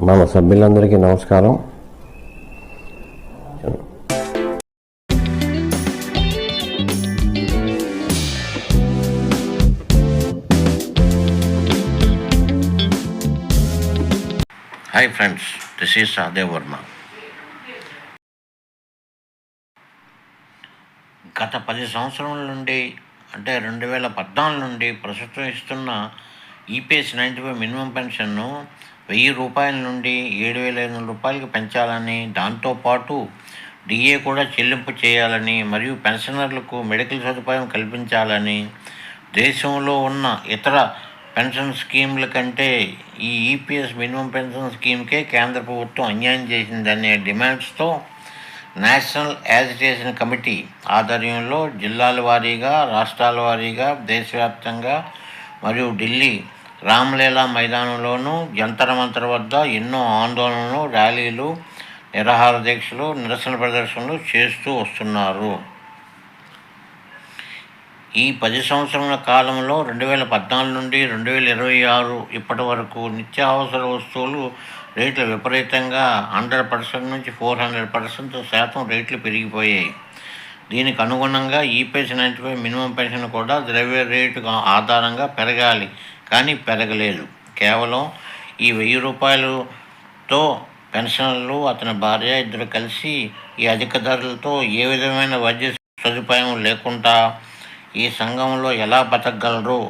మన సభ్యులందరికీ నమస్కారం. Hi friends, this is Sahadev Varma. గత 10 సంవత్సరాల నుండి అంటే 2014 నుండి ప్రస్తుతం ఇస్తున్న ఈపీఎస్ 95 మినిమం పెన్షన్ను 1000 రూపాయల నుండి 7500 రూపాయలకి పెంచాలని, దాంతోపాటు డిఏ కూడా చెల్లింపు చేయాలని మరియు పెన్షనర్లకు మెడికల్ సదుపాయం కల్పించాలని, దేశంలో ఉన్న ఇతర పెన్షన్ స్కీమ్ల కంటే ఈ ఈపీఎస్ మినిమం పెన్షన్ స్కీమ్కే కేంద్ర ప్రభుత్వం అన్యాయం చేసిందనే డిమాండ్స్తో నేషనల్ యాజిటేషన్ కమిటీ ఆధ్వర్యంలో జిల్లాల వారీగా, రాష్ట్రాల వారీగా, దేశవ్యాప్తంగా మరియు ఢిల్లీ రామ్లీలా మైదానంలోనూ, జంతర్ మంతర్ వద్ద ఎన్నో ఆందోళనలు, ర్యాలీలు, నిరాహార దీక్షలు, నిరసన ప్రదర్శనలు చేస్తూ వస్తున్నారు. ఈ 10 సంవత్సరాల కాలంలో 2014 నుండి 2026 ఇప్పటి వరకు నిత్యావసర వస్తువులు రేట్లు విపరీతంగా 100% నుంచి 400% రేట్లు పెరిగిపోయాయి. దీనికి అనుగుణంగా ఈపీఎస్ 95 మినిమం పెన్షన్ కూడా ద్రవ్య రేటు ఆధారంగా పెరగాలి, కానీ పెరగలేదు. కేవలం ఈ 1000 రూపాయలతో పెన్షనర్లు, అతని భార్య ఇద్దరు కలిసి ఈ అధిక ధరలతో ఏ విధమైన వైద్య సదుపాయం లేకుండా ఈ సంఘంలో ఎలా బతకగలరు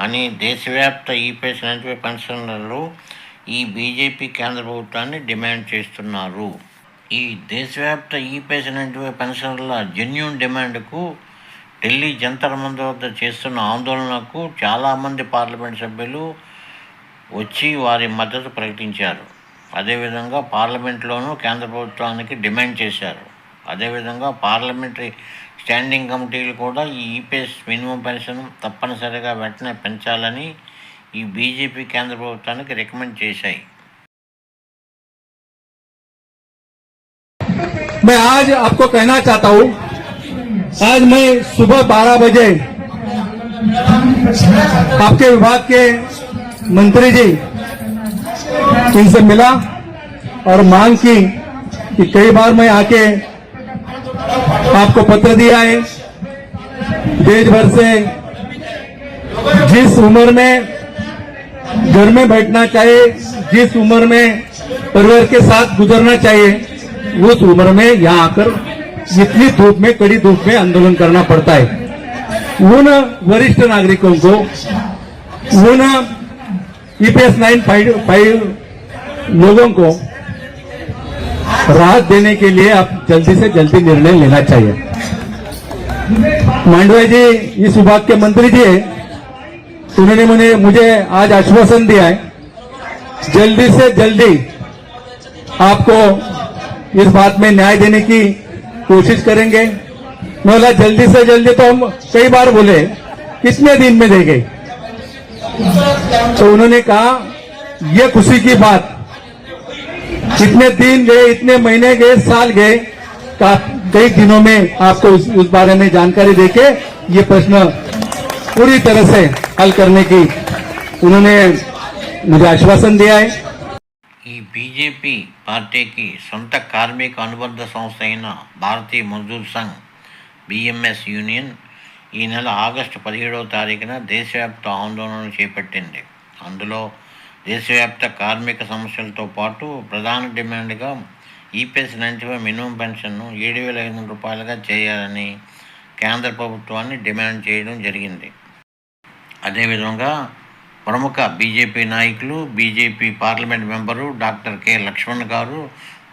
అని దేశవ్యాప్త ఈపీఎస్ 95 పెన్షనర్లు ఈ బీజేపీ కేంద్ర ప్రభుత్వాన్ని డిమాండ్ చేస్తున్నారు. ఈ దేశవ్యాప్త ఈపీఎస్ 95 పెన్షనర్ల జెన్యూన్ డిమాండ్కు, ఢిల్లీ జంతర్ మంతర్ వద్ద చేస్తున్న ఆందోళనకు చాలామంది పార్లమెంట్ సభ్యులు వచ్చి వారి మద్దతు ప్రకటించారు. అదేవిధంగా పార్లమెంట్లోనూ కేంద్ర ప్రభుత్వానికి డిమాండ్ చేశారు. అదేవిధంగా పార్లమెంటరీ స్టాండింగ్ కమిటీలు కూడా ఈ ఈపీఎస్ మినిమం పెన్షన్ తప్పనిసరిగా వెంటనే పెంచాలని ఈ బీజేపీ కేంద్ర ప్రభుత్వానికి రికమెండ్ చేశాయి. मैं आज आपको कहना चाहता हूं, आज मैं सुबह 12 बजे आपके विभाग के मंत्री जी इनसे मिला और मांग की कि कई बार मैं आके आपको पत्र दिया है। देश भर से जिस उम्र में घर में बैठना चाहिए, जिस उम्र में परिवार के साथ गुजरना चाहिए, उस उम्र में यहाँ आकर इतनी धूप में, कड़ी धूप में आंदोलन करना पड़ता है। उन वरिष्ठ नागरिकों को, उन ईपीएस 95 लोगों को राहत देने के लिए आप जल्दी से जल्दी निर्णय लेना चाहिए। मांडविया जी इस विभाग के मंत्री जी है, उन्होंने मुझे आज आश्वासन दिया है जल्दी से जल्दी आपको इस बात में न्याय देने की कोशिश करेंगे। मैं बोला जल्दी से जल्दी तो हम कई बार बोले, कितने दिन में देंगे? तो उन्होंने कहा ये खुशी की बात, इतने दिन गए, इतने महीने गए, साल गए, कई दिनों में आपको उस बारे में जानकारी देके ये प्रश्न पूरी तरह से हल करने की उन्होंने मुझे आश्वासन दिया है। ఈ బీజేపీ పార్టీకి సొంత కార్మిక అనుబంధ సంస్థ అయిన భారతీయ మజ్దూర్ సంఘ్ బిఎంఎస్ యూనియన్ ఈ నెల ఆగస్టు 17వ తారీఖున దేశవ్యాప్త ఆందోళనలు చేపట్టింది. అందులో దేశవ్యాప్త కార్మిక సమస్యలతో పాటు ప్రధాన డిమాండ్గా ఈపీఎస్ 95 మినిమం పెన్షన్ను 7500 రూపాయలుగా చేయాలని కేంద్ర ప్రభుత్వాన్ని డిమాండ్ చేయడం జరిగింది. అదేవిధంగా ప్రముఖ బీజేపీ నాయకులు, BJP parliament member doctor K Lakshman garu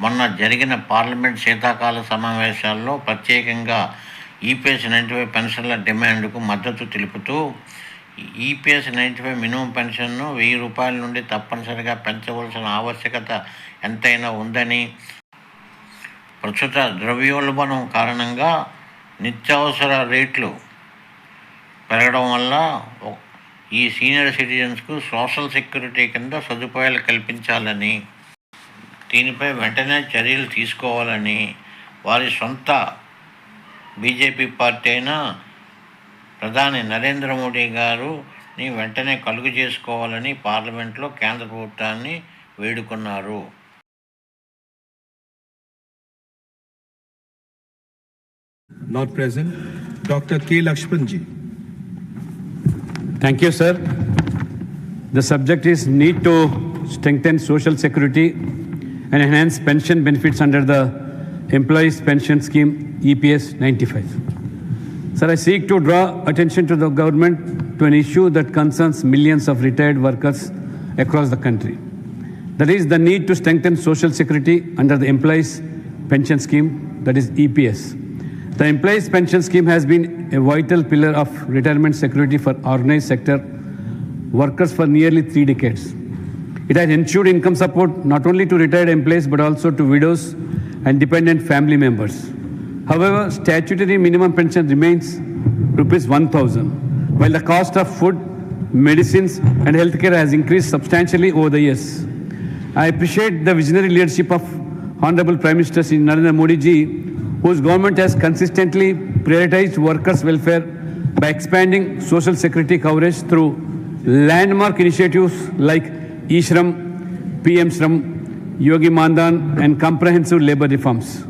మొన్న జరిగిన పార్లమెంట్ శీతాకాల సమావేశాల్లో ప్రత్యేకంగా ఈపీఎస్ 95 పెన్షన్ల డిమాండ్కు మద్దతు తెలుపుతూ ఈపీఎస్ 95 మినిమం పెన్షన్ను 1000 రూపాయల నుండి తప్పనిసరిగా పెంచవలసిన ఆవశ్యకత ఎంతైనా ఉందని, ప్రస్తుత ద్రవ్యోల్బణం కారణంగా నిత్యావసర రేట్లు పెరగడం వల్ల ఈ సీనియర్ సిటిజన్స్కు సోషల్ సెక్యూరిటీ కింద సదుపాయాలు కల్పించాలని, దీనిపై వెంటనే చర్యలు తీసుకోవాలని వారి సొంత బీజేపీ పార్టీ అయిన ప్రధాని నరేంద్ర మోడీ గారుని వెంటనే కలుగు చేసుకోవాలని పార్లమెంట్లో కేంద్ర ప్రభుత్వాన్ని వేడుకున్నారు. Not present. Dr. K. Lakshman ji. Thank you, sir. The subject is need to strengthen social security and enhance pension benefits under the Employees Pension Scheme EPS 95. Sir, I seek to draw attention to the government to an issue that concerns millions of retired workers across the country. That is the need to strengthen social security under the Employees Pension Scheme, that is EPS. The Employees Pension Scheme has been a vital pillar of retirement security for organized sector workers for nearly 3 decades. It has ensured income support not only to retired employees but also to widows and dependent family members. However, statutory minimum pension remains rupees 1,000, while the cost of food, medicines and healthcare has increased substantially over the years. I appreciate the visionary leadership of Honorable Prime Minister Shri Narendra Modi ji, whose government has consistently prioritized workers' welfare by expanding social security coverage through landmark initiatives like E-Shram, PM Shram, Yogi Mandan and comprehensive labor reforms.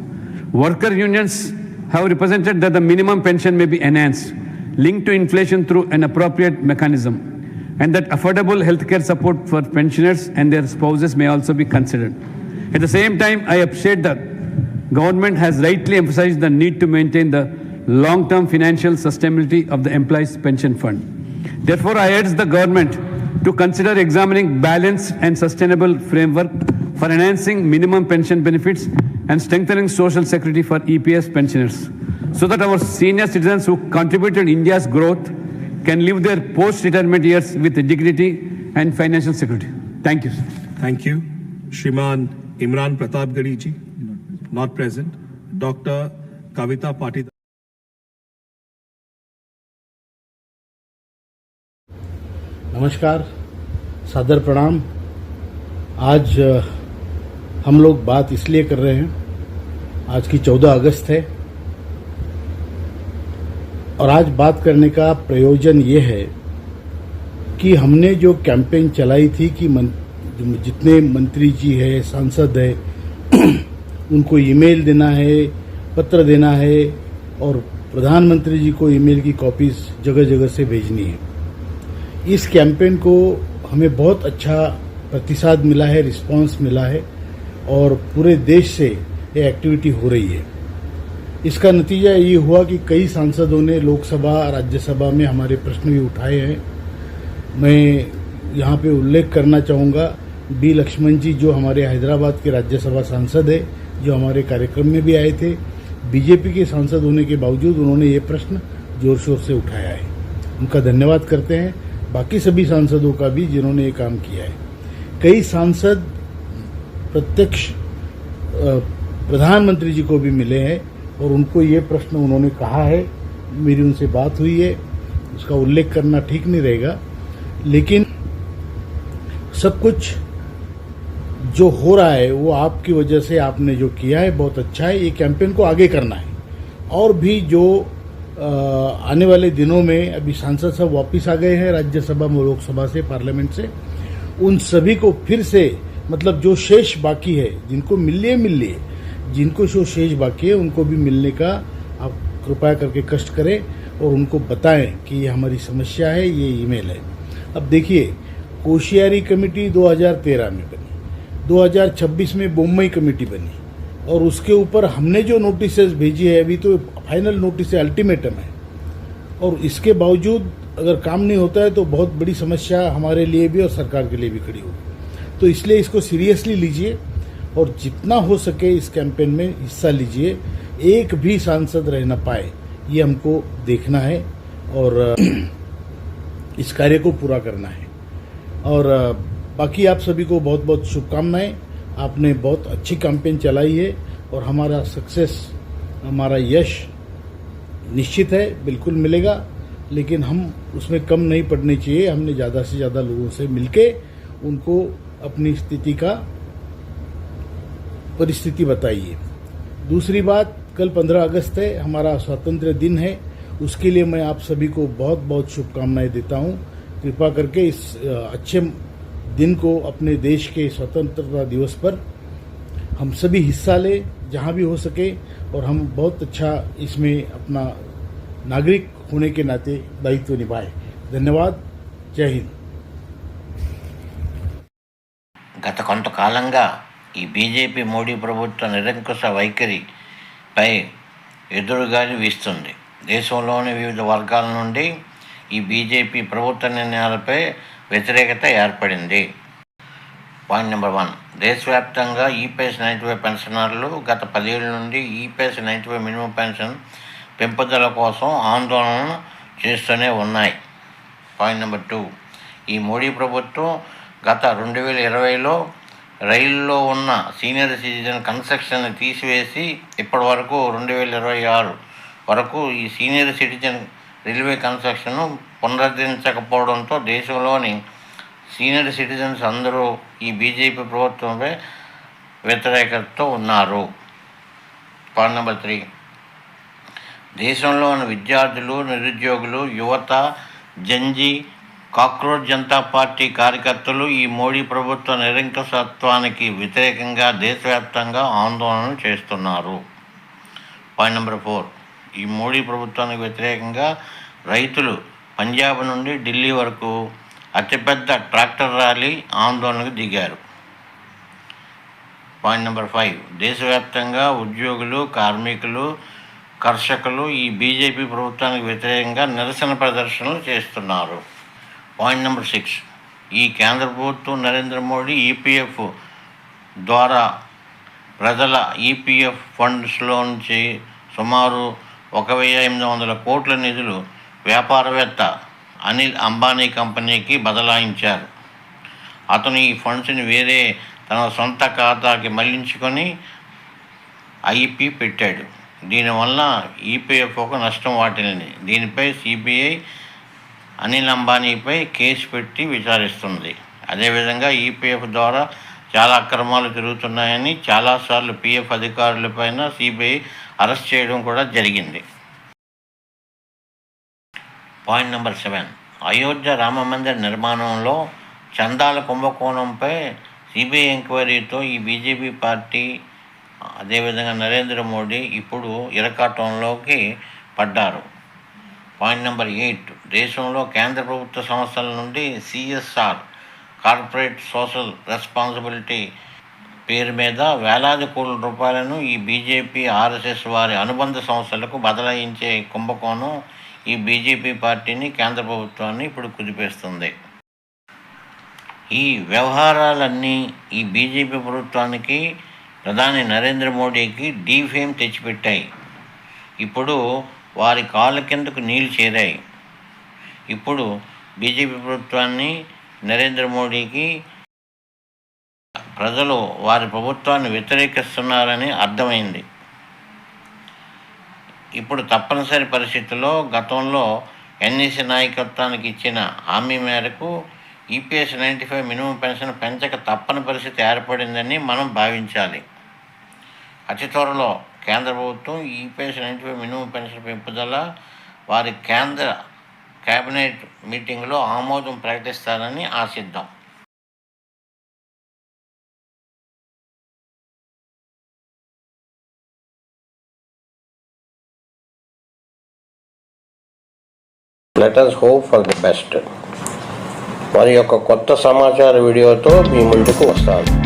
Worker unions have represented that the minimum pension may be enhanced, linked to inflation through an appropriate mechanism, and that affordable healthcare support for pensioners and their spouses may also be considered. At the same time, I appreciate that government has rightly emphasized the need to maintain the long-term financial sustainability of the employees' pension fund. Therefore, I urge the government to consider examining balanced and sustainable framework for enhancing minimum pension benefits and strengthening social security for EPS pensioners, so that our senior citizens who contributed India's growth can live their post-retirement years with dignity and financial security. Thank you, sir. Thank you. Shriman Imran Pratapgadi ji. Not present. Dr. Kavita Patidar. नमस्कार, सादर प्रणाम। आज हम लोग बात इसलिए कर रहे हैं, आज की 14 अगस्त है और आज बात करने का प्रयोजन ये है कि हमने जो कैंपेन चलाई थी कि जितने मंत्री जी है, सांसद है, उनको ईमेल देना है, पत्र देना है और प्रधानमंत्री जी को ईमेल की कॉपीज जगह जगह से भेजनी है। इस कैंपेन को हमें बहुत अच्छा प्रतिसाद मिला है, रिस्पांस मिला है और पूरे देश से ये एक्टिविटी हो रही है। इसका नतीजा ये हुआ कि कई सांसदों ने लोकसभा, राज्यसभा में हमारे प्रश्न भी उठाए हैं। मैं यहाँ पे उल्लेख करना चाहूँगा बी लक्ष्मण जी, जो हमारे हैदराबाद के राज्यसभा सांसद है, जो हमारे कार्यक्रम में भी आए थे। बीजेपी के सांसद होने के बावजूद उन्होंने ये प्रश्न जोर शोर से उठाया है, उनका धन्यवाद करते हैं। बाकी सभी सांसदों का भी जिन्होंने ये काम किया है। कई सांसद प्रत्यक्ष प्रधानमंत्री जी को भी मिले हैं और उनको ये प्रश्न उन्होंने कहा है, मेरी उनसे बात हुई है, उसका उल्लेख करना ठीक नहीं रहेगा, लेकिन सब कुछ जो हो रहा है वो आपकी वजह से, आपने जो किया है बहुत अच्छा है। ये कैंपेन को आगे करना है और भी जो आने वाले दिनों में, अभी सांसद सब वापस आ गए हैं राज्यसभा, लोकसभा से, पार्लियामेंट से, उन सभी को फिर से, मतलब जो शेष बाकी है, जिनको मिल लिए, जिनको जो शेष बाकी है उनको भी मिलने का आप कृपया करके कष्ट करें और उनको बताएं कि ये हमारी समस्या है, ये ईमेल है। अब देखिए, कोशियारी कमेटी 2013 में बनी, 2026 में बम्बई कमेटी बनी और उसके ऊपर हमने जो नोटिसेस भेजी है, अभी तो फाइनल नोटिस है, अल्टीमेटम है, और इसके बावजूद अगर काम नहीं होता है तो बहुत बड़ी समस्या हमारे लिए भी और सरकार के लिए भी खड़ी होगी। तो इसलिए इसको सीरियसली लीजिए और जितना हो सके इस कैंपेन में हिस्सा लीजिए। एक भी सांसद रह न पाए, ये हमको देखना है और इस कार्य को पूरा करना है। और बाकी आप सभी को बहुत बहुत शुभकामनाएं। आपने बहुत अच्छी कैंपेन चलाई है और हमारा सक्सेस, हमारा यश निश्चित है, बिल्कुल मिलेगा, लेकिन हम उसमें कम नहीं पड़ने चाहिए। हमने ज़्यादा से ज़्यादा लोगों से मिलके उनको अपनी स्थिति का परिस्थिति बताइए। दूसरी बात, कल 15 अगस्त है, हमारा स्वतंत्र दिन है, उसके लिए मैं आप सभी को बहुत बहुत शुभकामनाएं देता हूं। कृपा करके इस अच्छे दिन को अपने देश के स्वतंत्रता दिवस पर हम सभी हिस्सा लें जहां भी हो सके, और हम बहुत अच्छा इसमें अपना नागरिक होने के नाते दायित्व निभाएं। धन्यवाद। जय हिंद। గత కొంతకాలంగా ఈ బీజేపీ మోడీ ప్రభుత్వ నిరంకుశ వైఖరిపై ఎదురుగాలి వీస్తుంది. దేశంలోని వివిధ వర్గాల నుండి ఈ బీజేపీ ప్రభుత్వ నిర్ణయాలపై వ్యతిరేకత ఏర్పడింది. పాయింట్ నెంబర్ 1, దేశవ్యాప్తంగా ఈపీఎస్ 95 పెన్షనర్లు గత 10 ఏళ్ల నుండి ఈపీఎస్ 95 మినిమం పెన్షన్ పెంపుదల కోసం ఆందోళన చేస్తూనే ఉన్నాయి. పాయింట్ నెంబర్ 2, ఈ మోడీ ప్రభుత్వం గత 2020లో రైల్లో ఉన్న సీనియర్ సిటిజన్ కన్సెషన్ని తీసివేసి ఇప్పటి వరకు 2026 వరకు ఈ సీనియర్ సిటిజన్ రైల్వే కన్సెషన్ను పునరుద్ధరించకపోవడంతో దేశంలోని సీనియర్ సిటిజన్స్ అందరూ ఈ బీజేపీ ప్రభుత్వంపై వ్యతిరేకతతో ఉన్నారు. పాయింట్ నెంబర్ 3, దేశంలోని విద్యార్థులు, నిరుద్యోగులు, యువత, జంజీ, కాక్రోచ్ జనతా పార్టీ కార్యకర్తలు ఈ మోడీ ప్రభుత్వ నిరంకుశత్వానికి వ్యతిరేకంగా దేశవ్యాప్తంగా ఆందోళన చేస్తున్నారు. పాయింట్ నెంబర్ 4, ఈ మోడీ ప్రభుత్వానికి వ్యతిరేకంగా రైతులు పంజాబ్ నుండి ఢిల్లీ వరకు అతిపెద్ద ట్రాక్టర్ ర్యాలీ ఆందోళనకు దిగారు. పాయింట్ నెంబర్ 5, దేశవ్యాప్తంగా ఉద్యోగులు, కార్మికులు, కర్షకులు ఈ బీజేపీ ప్రభుత్వానికి వ్యతిరేకంగా నిరసన ప్రదర్శనలు చేస్తున్నారు. పాయింట్ నెంబర్ 6, ఈ కేంద్ర ప్రభుత్వం నరేంద్ర మోడీ ఈపీఎఫ్ ద్వారా ప్రజల ఈపీఎఫ్ ఫండ్స్లోంచి సుమారు 1,800 కోట్ల నిధులు వ్యాపారవేత్త అనిల్ అంబానీ కంపెనీకి బదలాయించారు. అతను ఈ ఫండ్స్ని వేరే తన సొంత ఖాతాకి మళ్లించుకొని ఐపీ పెట్టాడు. దీనివల్ల ఈపీఎఫ్ఓకు నష్టం వాటిల్లింది. దీనిపై సిబిఐ అనిల్ అంబానీపై కేసు పెట్టి విచారిస్తుంది. అదేవిధంగా ఈపీఎఫ్ ద్వారా చాలా అక్రమాలు జరుగుతున్నాయని చాలాసార్లు పీఎఫ్ అధికారులపైన సిబిఐ అరెస్ట్ చేయడం కూడా జరిగింది. పాయింట్ నెంబర్ 7, అయోధ్య రామమందిర నిర్మాణంలో చందాల కుంభకోణంపై సిబిఐ ఎంక్వైరీతో ఈ బీజేపీ పార్టీ అదేవిధంగా నరేంద్ర మోడీ ఇప్పుడు ఇరకాటంలోకి పడ్డారు. పాయింట్ నెంబర్ 8, దేశంలో కేంద్ర ప్రభుత్వ సంస్థల నుండి సిఎస్ఆర్ కార్పొరేట్ సోషల్ రెస్పాన్సిబిలిటీ పేరు మీద వేలాది కోట్ల రూపాయలను ఈ బీజేపీ, ఆర్ఎస్ఎస్ వారి అనుబంధ సంస్థలకు బదలాయించే కుంభకోణం ఈ బీజేపీ పార్టీని, కేంద్ర ప్రభుత్వాన్ని ఇప్పుడు కుదిపేస్తుంది. ఈ వ్యవహారాలన్నీ ఈ బీజేపీ ప్రభుత్వానికి, ప్రధాని నరేంద్ర మోడీకి డీఫేమ్ తెచ్చిపెట్టాయి. ఇప్పుడు వారి కాళ్ళ కిందకు నీళ్లు చేరాయి. ఇప్పుడు బీజేపీ ప్రభుత్వాన్ని, నరేంద్ర మోడీకి ప్రజలు వారి ప్రభుత్వాన్ని వ్యతిరేకిస్తున్నారని అర్థమైంది. ఇప్పుడు తప్పనిసరి పరిస్థితుల్లో గతంలో ఎన్ఈసీ నాయకత్వానికి ఇచ్చిన హామీ మేరకు ఈపీఎస్ 95 మినిమం పెన్షన్ పెంచక తప్పని పరిస్థితి ఏర్పడిందని మనం భావించాలి. అతి త్వరలో కేంద్ర ప్రభుత్వం ఈపీఎస్ 95 మినిమం పెన్షన్ పెంపుదల వారి కేంద్ర కేబినెట్ మీటింగ్లో ఆమోదం ప్రకటిస్తారని ఆశిద్దాం. Let us hope for the best. మరి యొక్క కొత్త సమాచార వీడియోతో మీ ముందుకు వస్తాను.